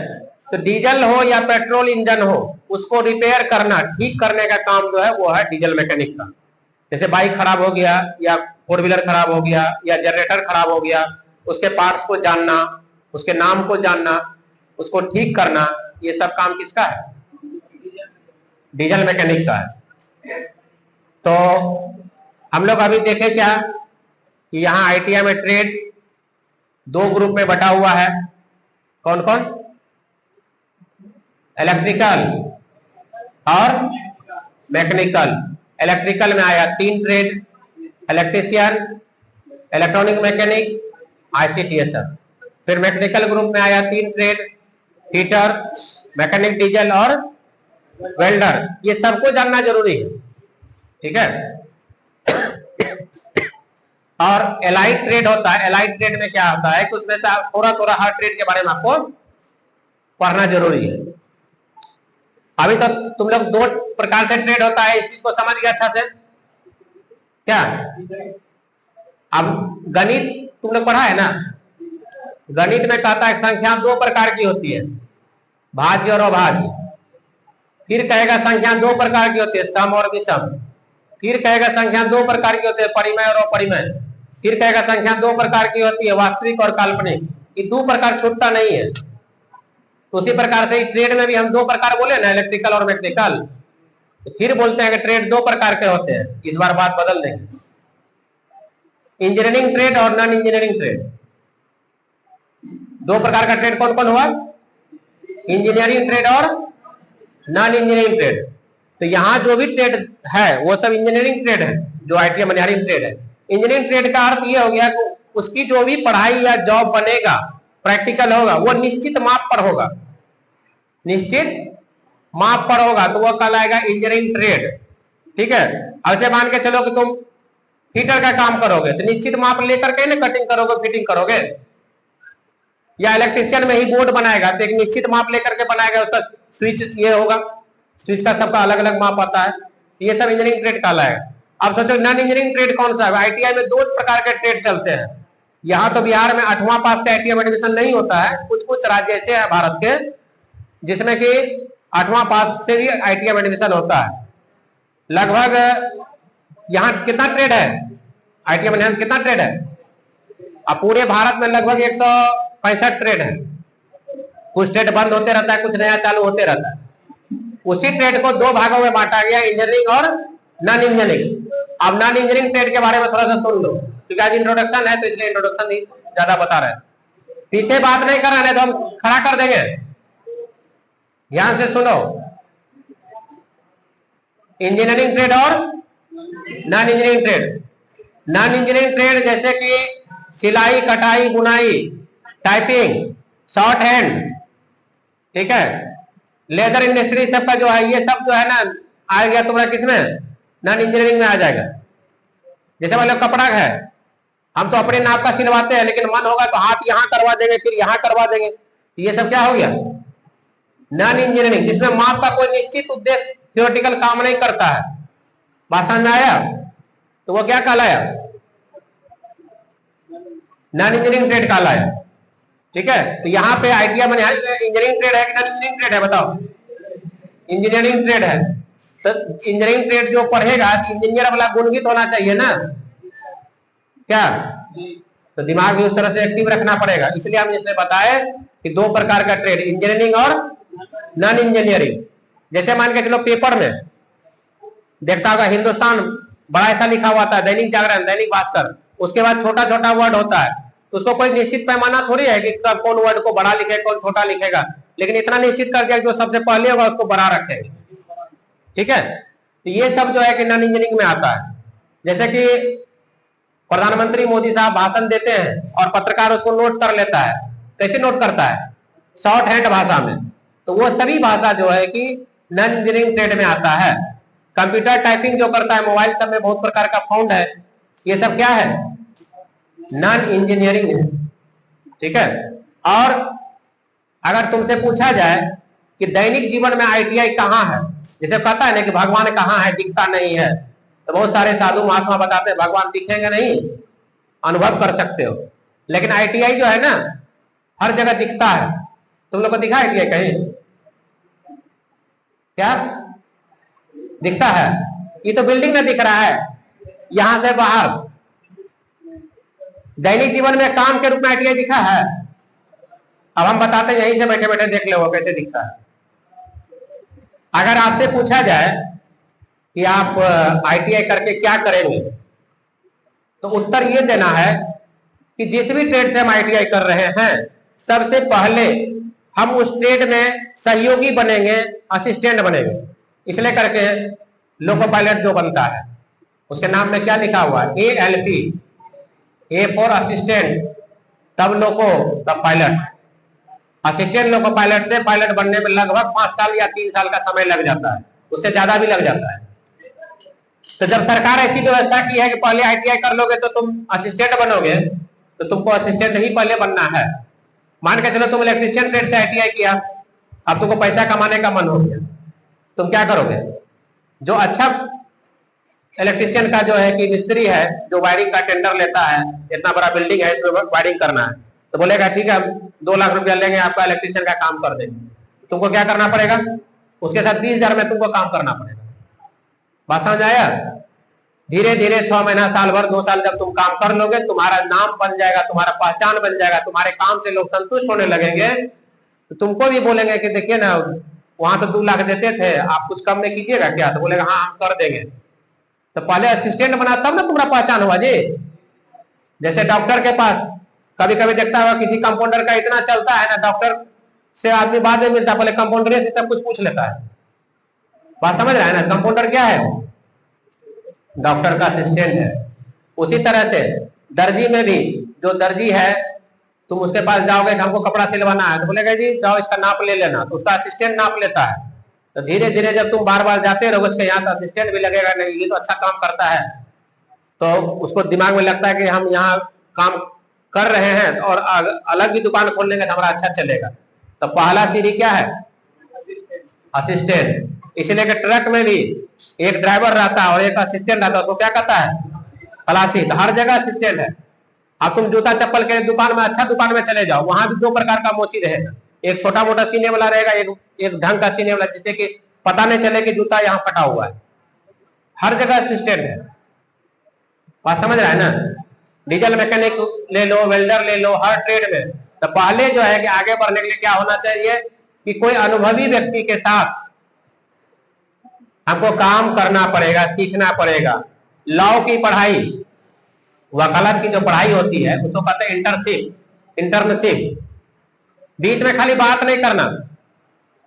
तो डीजल हो या पेट्रोल इंजन हो, उसको रिपेयर करना, ठीक करने का काम जो है वो है डीजल मैकेनिक का। जैसे बाइक खराब हो गया या 4 व्हीलर खराब हो गया या जनरेटर खराब हो गया, उसके पार्ट्स को जानना, उसके नाम को जानना, उसको ठीक करना, ये सब काम किसका है? डीजल मैकेनिक का है। तो हम लोग अभी देखें क्या कि यहाँ ITI में ट्रेड 2 ग्रुप में बटा हुआ है। कौन कौन? इलेक्ट्रिकल और मैकेनिकल। इलेक्ट्रिकल में आया 3 trade, electrician, electronic mechanic, ICTSM। फिर मैकेनिकल ग्रुप में आया 3 ट्रेड, हीटर, मैकेनिक डीजल और वेल्डर। ये सबको जानना जरूरी है, ठीक है। और एलाइड ट्रेड होता है। एलाइड ट्रेड में क्या होता है कि उसमें से थोड़ा थोड़ा हर ट्रेड के बारे में आपको पढ़ना जरूरी है। अभी तो तुम लोग 2 प्रकार से ट्रेड होता है, इस चीज को समझ गया अच्छा से क्या? अब गणित तुम लोग पढ़ा है ना, गणित में कहता है संख्या 2 प्रकार की होती है, भाज्य और अभाज्य। फिर कहेगा संख्या 2 प्रकार की होती है, सम और विषम। फिर कहेगा संख्या 2 प्रकार की होती है, परिमेय और अपरिमेय। फिर कहेगा संख्या 2 प्रकार की होती है, वास्तविक और काल्पनिक। ये 2 प्रकार छूटता नहीं है। तो उसी प्रकार से ट्रेड में भी हम 2 प्रकार बोले ना, इलेक्ट्रिकल और मैकेनिकल। तो फिर बोलते हैं कि ट्रेड 2 प्रकार के होते हैं। इस बार बात बदल देंगे। इंजीनियरिंग ट्रेड और नॉन इंजीनियरिंग ट्रेड, दो प्रकार का ट्रेड कौन कौन हुआ? इंजीनियरिंग ट्रेड और नॉन इंजीनियरिंग ट्रेड। तो यहाँ जो भी ट्रेड है वो सब इंजीनियरिंग ट्रेड है, जो आईटीआई मनिहारिंग ट्रेड है। इंजीनियरिंग ट्रेड का अर्थ ये हो गया कि उसकी जो भी पढ़ाई या जॉब बनेगा, प्रैक्टिकल होगा, वो निश्चित माप पर होगा, निश्चित माप पर होगा, तो वो कहलाएगा इंजीनियरिंग ट्रेड। ठीक है, ऐसे मान के चलो कि तुम हीटर का काम करोगे तो निश्चित माप लेकर के ना कटिंग करोगे, फिटिंग करोगे। या इलेक्ट्रिशियन में ही बोर्ड बनाएगा तो एक निश्चित माप लेकर के बनाएगा, उसका स्विच ये होगा, स्विच का सबका अलग अलग माप आता है। ये सब इंजीनियरिंग ट्रेड कहलाएगा। अब सोचो नॉन इंजीनियरिंग ट्रेड कौन सा है? आईटीआई में दो प्रकार के ट्रेड चलते हैं। यहाँ तो बिहार में 8वां पास से आईटीआई में एडमिशन नहीं होता है, कुछ कुछ राज्य ऐसे हैं भारत के जिसमें कि 8वां पास से भी आईटीआई में एडमिशन होता है। लगभग यहाँ कितना ट्रेड है आईटीआई में, कितना ट्रेड है? अब पूरे भारत में लगभग 165 ट्रेड है। कुछ ट्रेड बंद होते रहता है, कुछ नया चालू होते रहता है। उसी ट्रेड को दो भागों में बांटा गया, इंजीनियरिंग और नॉन इंजीनियरिंग। अब नॉन इंजीनियरिंग ट्रेड के बारे में थोड़ा सा सुन लो, क्योंकि आज इंट्रोडक्शन है तो इसलिए इंट्रोडक्शन ही ज्यादा बता रहे हैं। पीछे बात नहीं कर रहे हैं तो हम खड़ा कर देंगे, ध्यान से सुनो। इंजीनियरिंग ट्रेड और non engineering trade. Non engineering trade जैसे कि सिलाई, कटाई, बुनाई, टाइपिंग, शॉर्ट हैंड, ठीक है, लेदर इंडस्ट्री, सबका जो है ये सब जो है ना आ गया तुम्हारा किसमें? नॉन इंजीनियरिंग में आ जाएगा। जैसे मान लो कपड़ा है, हम तो अपने नाप का सिलवाते हैं, लेकिन मन होगा तो हाथ यहाँ करवा देंगे, फिर यहाँ करवा देंगे, ये सब क्या हो गया? नॉन इंजीनियरिंग, जिसमें माप का कोई निश्चित उद्देश्य थ्योरेटिकल काम नहीं करता है। बात समझ में आया? तो वो क्या कहलाया? नॉन इंजीनियरिंग ट्रेड कहलाया। ठीक है, तो यहाँ पे आईटीआई में इंजीनियरिंग ट्रेड है कि नॉन इंजीनियरिंग ट्रेड है? बताओ। इंजीनियरिंग ट्रेड है। तो इंजीनियरिंग ट्रेड जो पढ़ेगा इंजीनियर वाला गुण भी तो होना चाहिए ना, क्या? तो दिमाग भी उस तरह से एक्टिव रखना पड़ेगा। इसलिए हम इसमें बताए कि दो प्रकार का ट्रेड, इंजीनियरिंग और नॉन इंजीनियरिंग। जैसे मान के चलो पेपर में देखता होगा हिंदुस्तान बड़ा ऐसा लिखा हुआ था, दैनिक जागरण, दैनिक भास्कर, उसके बाद छोटा छोटा वर्ड होता है, तो उसको कोई निश्चित पैमाना थोड़ी है कि कौन वर्ड को बड़ा लिखे कौन छोटा लिखेगा, लेकिन इतना निश्चित कर दिया जो सबसे पहले होगा उसको बड़ा रखेंगे। ठीक है, तो ये सब जो है कि नॉन इंजीनियरिंग में आता है। जैसे कि प्रधानमंत्री मोदी साहब भाषण देते हैं और पत्रकार उसको नोट कर लेता है। कैसे नोट करता है? शॉर्ट हैंड भाषा में। तो वो सभी भाषा जो है कि नॉन इंजीनियरिंग ट्रेड में आता है। कंप्यूटर टाइपिंग जो करता है, मोबाइल सब में बहुत प्रकार का फाउंड है, ये सब क्या है? नॉन इंजीनियरिंग है। ठीक है, और अगर तुमसे पूछा जाए कि दैनिक जीवन में आईटीआई कहाँ है, जैसे कहता है ना कि भगवान कहाँ है, दिखता नहीं है, तो बहुत सारे साधु महात्मा बताते हैं भगवान दिखेंगे नहीं, अनुभव कर सकते हो, लेकिन आईटीआई जो है ना हर जगह दिखता है। तुम लोग को दिखा आईटीआई कहीं? क्या दिखता है? ये तो बिल्डिंग में दिख रहा है, यहां से बाहर दैनिक जीवन में काम के रूप में आईटीआई दिखा है? अब हम बताते हैं, यहीं से बैठे बैठे देख लो कैसे दिखता है। अगर आपसे पूछा जाए कि आप आईटीआई करके क्या करेंगे, तो उत्तर ये देना है कि जिस भी ट्रेड से हम आईटीआई कर रहे हैं, सबसे पहले हम उस ट्रेड में सहयोगी बनेंगे, असिस्टेंट बनेंगे। इसलिए करके लोको पायलट जो बनता है उसके नाम में क्या लिखा हुआ है? ALP, A फॉर असिस्टेंट, तब लोको तब पायलट। असिस्टेंट लोको पायलट से पायलट बनने में लगभग 5 साल या 3 साल का समय लग जाता है, उससे ज्यादा भी लग जाता है। तो जब सरकार ऐसी व्यवस्था की है कि पहले आईटीआई कर लोगे तो तुम असिस्टेंट बनोगे, तो तुमको असिस्टेंट ही पहले बनना है। मान के चलो तुम इलेक्ट्रिशियन ट्रेड से आईटीआई किया, अब तुमको पैसा कमाने का मन हो गया, तुम क्या करोगे? जो अच्छा इलेक्ट्रिशियन का जो है कि मिस्त्री है, जो वायरिंग का टेंडर लेता है, इतना बड़ा बिल्डिंग है इसमें वायरिंग करना है, तो बोलेगा ठीक है 2 लाख रुपया लेंगे, आपका इलेक्ट्रिशियन का काम कर देंगे। तुमको क्या करना पड़ेगा? उसके साथ 20,000 में तुमको काम करना पड़ेगा। बात समझ आया? धीरे धीरे 6 महीना, साल भर, 2 साल जब तुम काम कर लोगे, तुम्हारा नाम बन जाएगा, तुम्हारा पहचान बन जाएगा, तुम्हारे काम से लोग संतुष्ट होने लगेंगे, तो तुमको भी बोलेंगे कि देखिए ना वहां तो 2 लाख देते थे, आप कुछ कम में कीजिएगा क्या? तो बोलेगा हाँ हम कर देंगे। तो पहले असिस्टेंट बना तब ना तुम्हारा पहचान हुआ जी। जैसे डॉक्टर के पास कभी कभी देखता होगा किसी कंपाउंडर का इतना चलता है ना, डॉक्टर से आदमी बाद में मिलता है, पहले कंपाउंडर से सब कुछ पूछ लेता है। बात समझ रहा है ना? कंपाउंडर क्या है? डॉक्टर का असिस्टेंट है। उसी तरह से दर्जी में भी, जो दर्जी है, तुम उसके पास जाओगे कि हमको कपड़ा सिलवाना है, तो बोलेगा जी जाओ इसका नाप ले लेना, तो उसका असिस्टेंट नाप लेता है। तो धीरे धीरे जब तुम बार बार जाते रहोगे, उसके यहाँ तो असिस्टेंट भी लगेगा, नहीं ये तो अच्छा काम करता है, तो उसको दिमाग में लगता है कि हम यहाँ काम कर रहे हैं और अलग भी दुकान खोल लेंगे तो हमारा अच्छा चलेगा। तो पहला सीढ़ी क्या है? असिस्टेंट। इसलिए कि ट्रक में भी एक ड्राइवर रहता है और एक असिस्टेंट रहता है, तो क्या कहता है? खलासी। तो हर जगह असिस्टेंट है। अब तुम जूता चप्पल के दुकान में, अच्छा दुकान में चले जाओ, वहां भी दो प्रकार का मोची रहेगा, एक छोटा मोटा सीने वाला रहेगा, एक ढंग का सीने वाला, जिससे कि पता नहीं चले कि जूता यहाँ फटा हुआ है। हर जगह असिस्टेंट है। बात समझ रहा है ना? डीजल मैकेनिक ले लो, वेल्डर ले लो, हर ट्रेड में। तो पहले जो है कि आगे बढ़ने के लिए क्या होना चाहिए कि कोई अनुभवी व्यक्ति के साथ हमको काम करना पड़ेगा, सीखना पड़ेगा। लॉ की पढ़ाई, वकालत की जो पढ़ाई होती है उसको कहते हैं इंटर्नशिप। बीच में खाली बात नहीं करना,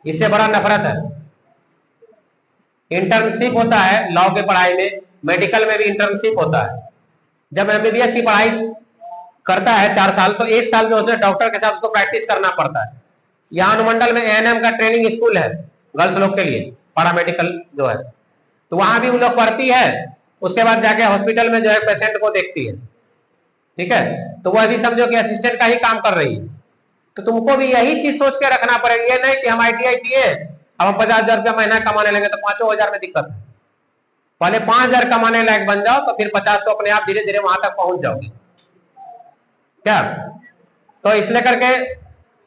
इससे बड़ा नफरत है। इंटर्नशिप होता है लॉ की पढ़ाई में, मेडिकल में भी इंटर्नशिप होता है। जब एमबीबीएस की पढ़ाई करता है 4 साल, तो 1 साल जो होता है डॉक्टर के साथ उसको प्रैक्टिस करना पड़ता है। यहाँ अनुमंडल में एएनएम का ट्रेनिंग स्कूल है गर्ल्स लोग के लिए, पैरामेडिकल जो है, तो वहां भी वो लोग पढ़ती है। उसके बाद जाके हॉस्पिटल में जो है पेशेंट को देखती है, ठीक है? तो वह भी समझो कि असिस्टेंट का ही काम कर रही है। तो तुमको भी यही चीज सोच के रखना पड़ेगा। ये नहीं कि हम ITI किए, अब हम 50,000 रुपया महीना कमाने लगे तो 5,000 में दिक्कत है। पहले 5,000 कमाने लायक बन जाओ, तो फिर 50 तो अपने आप धीरे धीरे वहां तक पहुंच जाओगे। क्या? तो इसलिए करके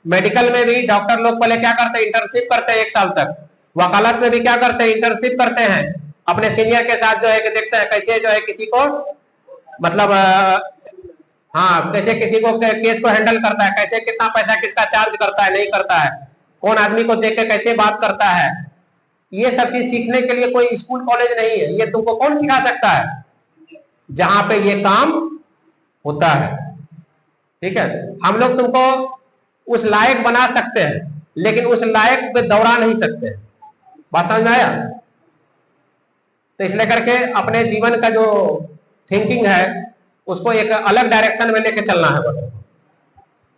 मेडिकल में भी डॉक्टर लोग पहले क्या करते हैं? इंटर्नशिप करते हैं 1 साल तक। वकालत में भी क्या करते हैं? इंटर्नशिप करते हैं। अपने सीनियर के साथ जो है कि देखते हैं कैसे जो है किसी को, मतलब हाँ, कैसे किसी को केस को हैंडल करता है, कैसे कितना पैसा किसका चार्ज करता है, नहीं करता है, कौन आदमी को देख के कैसे बात करता है। ये सब चीज सीखने के लिए कोई स्कूल कॉलेज नहीं है। ये तुमको कौन सिखा सकता है? जहां पे ये काम होता है। ठीक है? हम लोग तुमको उस लायक बना सकते हैं, लेकिन उस लायक पे दौड़ा नहीं सकते। बात समझ में आया? तो इसलिए करके अपने जीवन का जो थिंकिंग है उसको एक अलग डायरेक्शन में लेके चलना है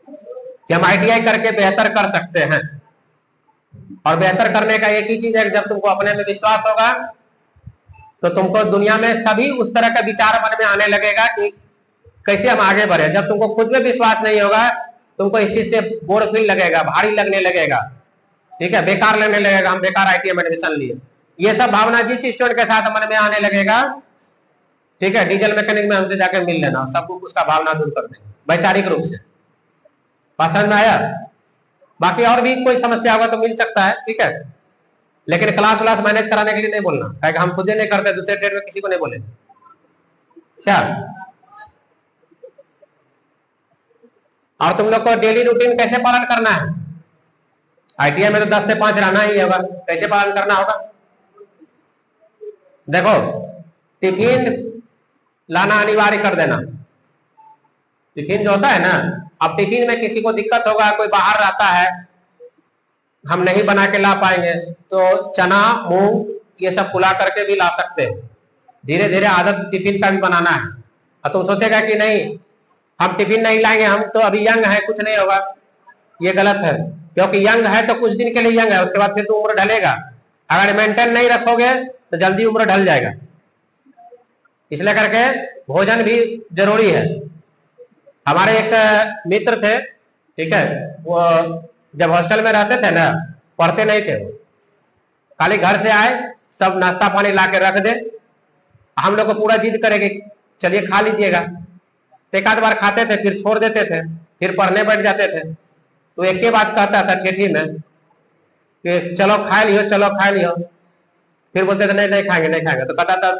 कि हम ITI करके बेहतर कर सकते हैं। और बेहतर करने का एक ही चीज है, जब तुमको अपने में विश्वास होगा तो तुमको दुनिया में सभी उस तरह का विचार मन में आने लगेगा कि कैसे हम आगे बढ़े। जब तुमको खुद में विश्वास नहीं होगा, तुमको इस चीज से बोर फील लगेगा, भारी लगने लगेगा, ठीक है, बेकार लगने लगेगा, हम बेकार ITI में एडमिशन लिए। ये सब भावना जिस स्टूडेंट के साथ मन में आने लगेगा, ठीक है, डीजल मैकेनिक में हमसे जाकर मिल लेना, सब कुछ उसका भावना दूर कर देंगे वैचारिक रूप से। पसंद में आया? बाकी और भी कोई समस्या होगा तो मिल सकता है, ठीक है, लेकिन क्लास व्लास मैनेज कराने के लिए नहीं बोलना, क्योंकि हम खुद ही नहीं करते, दूसरे ट्रेड में किसी को नहीं बोले। क्या? और तुम लोग को डेली रूटीन कैसे पालन करना है? ITI में तो 10 से 5 रहना ही होगा, कैसे पालन करना होगा? देखो, टिफिन लाना अनिवार्य कर देना। टिफिन जो होता है ना, अब टिफिन में किसी को दिक्कत होगा, कोई बाहर रहता है, हम नहीं बना के ला पाएंगे, तो चना मूंग ये सब फुला करके भी ला सकते हैं। धीरे धीरे आदत टिफिन का भी बनाना है। और तुम सोचेगा कि नहीं हम टिफिन नहीं लाएंगे, हम तो अभी यंग है, कुछ नहीं होगा, ये गलत है। क्योंकि यंग है तो कुछ दिन के लिए यंग है, उसके बाद फिर तो उम्र ढलेगा। अगर मेंटेन नहीं रखोगे तो जल्दी उम्र ढल जाएगा। इसलिए करके भोजन भी जरूरी है। हमारे एक मित्र थे, ठीक है, वो जब हॉस्टल में रहते थे ना, पढ़ते नहीं थे, खाली घर से आए सब नाश्ता पानी ला के रख दे, हम लोग को पूरा जिद करेंगे चलिए खा लीजिएगा। एक आध बार खाते थे, फिर छोड़ देते थे, फिर पढ़ने बैठ जाते थे। तो एक ही बात कहता था ठेठी में कि चलो खा लियो, चलो खा लियो। फिर बोलते थे नहीं नहीं खाएंगे, नहीं खाएंगे। तो कहता था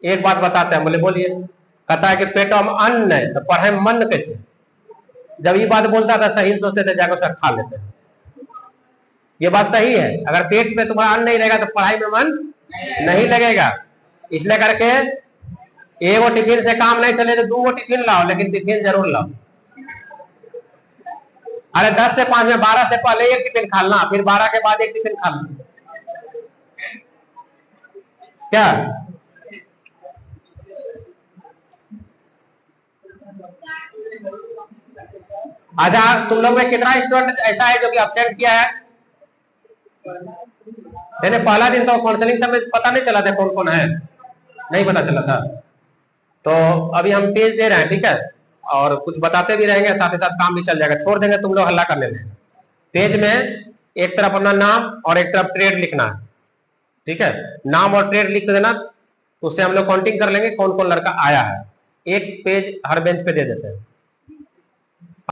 एक बात बताते हैं। बोले बोलिए। कहता है कि पेटों में अन्न नहीं तो पढ़े में मन कैसे? जब ये बात बोलता था सही सोचते थे, जाकर उसका खा लेते। ये बात सही है, अगर पेट में तुम्हारा अन्न नहीं रहेगा तो पढ़ाई में मन नहीं लगेगा। इसलिए करके एगो टिफिन से काम नहीं चले तो 2 टिफिन लाओ, लेकिन टिफिन जरूर लाओ। अरे 10 से 5 में 12 से पहले एक टिफिन खा लेना, फिर 12 के बाद एक टिफिन खा लेना। क्या अच्छा, तुम लोग में कितना स्टूडेंट ऐसा है जो कि अब्सेंट किया है? मैंने पहला दिन तो काउंसलिंग समय पता नहीं चला था कौन कौन है, नहीं पता चला था। तो अभी हम पेज दे रहे हैं, ठीक है, और कुछ बताते भी रहेंगे, साथ ही साथ काम भी चल जाएगा। छोड़ देंगे तुम लोग हल्ला करने में। पेज में एक तरफ अपना नाम और एक तरफ ट्रेड लिखना है, ठीक है। नाम और ट्रेड लिख देना, उससे हम लोग काउंटिंग कर लेंगे कौन कौन लड़का आया है। एक पेज हर बेंच पे दे देते हैं।